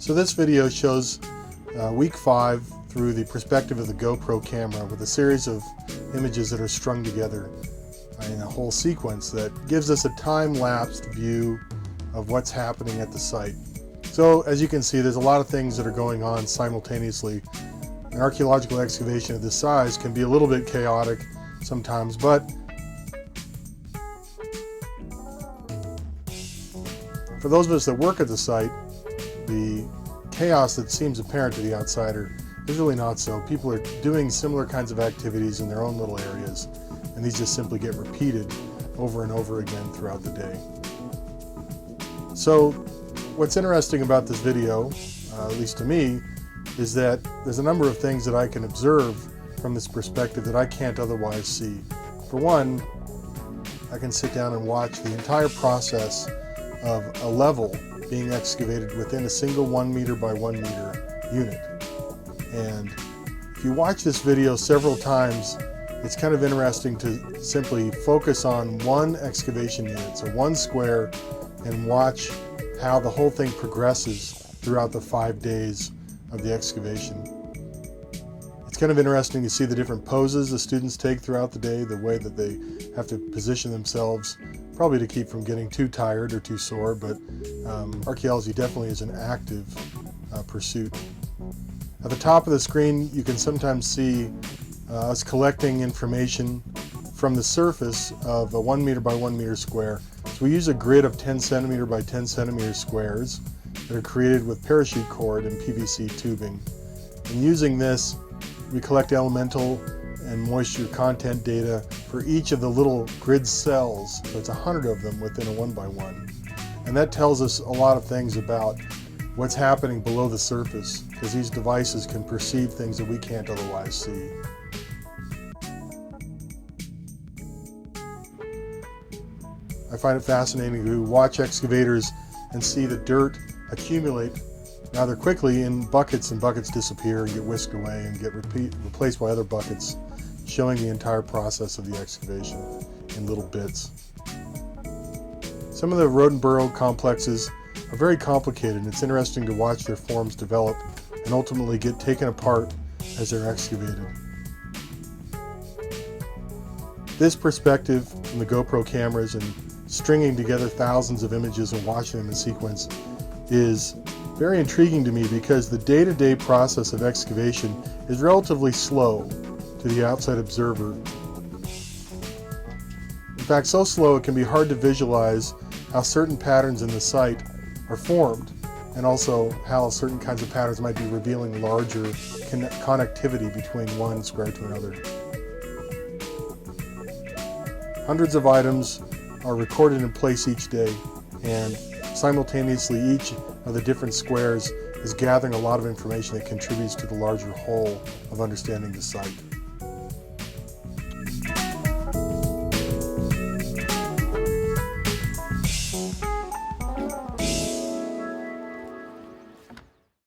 So this video shows week 5 through the perspective of the GoPro camera with a series of images that are strung together in a whole sequence that gives us a time-lapsed view of what's happening at the site. So as you can see, there's a lot of things that are going on simultaneously. An archaeological excavation of this size can be a little bit chaotic sometimes, but for those of us that work at the site, the chaos that seems apparent to the outsider is really not so. People are doing similar kinds of activities in their own little areas, and these just simply get repeated over and over again throughout the day. So what's interesting about this video, at least to me, is that there's a number of things that I can observe from this perspective that I can't otherwise see. For one, I can sit down and watch the entire process of a level being excavated within a single 1 meter by 1 meter unit. And if you watch this video several times, it's kind of interesting to simply focus on one excavation unit, so one square, and watch how the whole thing progresses throughout the 5 days of the excavation. It's kind of interesting to see the different poses the students take throughout the day, the way that they have to position themselves, probably to keep from getting too tired or too sore, but archaeology definitely is an active pursuit. At the top of the screen, you can sometimes see us collecting information from the surface of a 1 meter by 1 meter square. So we use a grid of 10 centimeter by 10 centimeter squares that are created with parachute cord and PVC tubing. And using this, we collect elemental and moisture content data for each of the little grid cells. So it's 100 of them within a 1 by 1. And that tells us a lot of things about what's happening below the surface, because these devices can perceive things that we can't otherwise see. I find it fascinating to watch excavators and see the dirt accumulate rather quickly in buckets, and buckets disappear and get whisked away and get replaced by other buckets, showing the entire process of the excavation in little bits. Some of the road and burrow complexes are very complicated, and it's interesting to watch their forms develop and ultimately get taken apart as they're excavated. This perspective from the GoPro cameras and stringing together thousands of images and watching them in sequence is very intriguing to me, because the day-to-day process of excavation is relatively slow to the outside observer. In fact, so slow it can be hard to visualize how certain patterns in the site are formed, and also how certain kinds of patterns might be revealing larger connectivity between one square to another. Hundreds of items are recorded in place each day, and simultaneously each of the different squares is gathering a lot of information that contributes to the larger whole of understanding the site.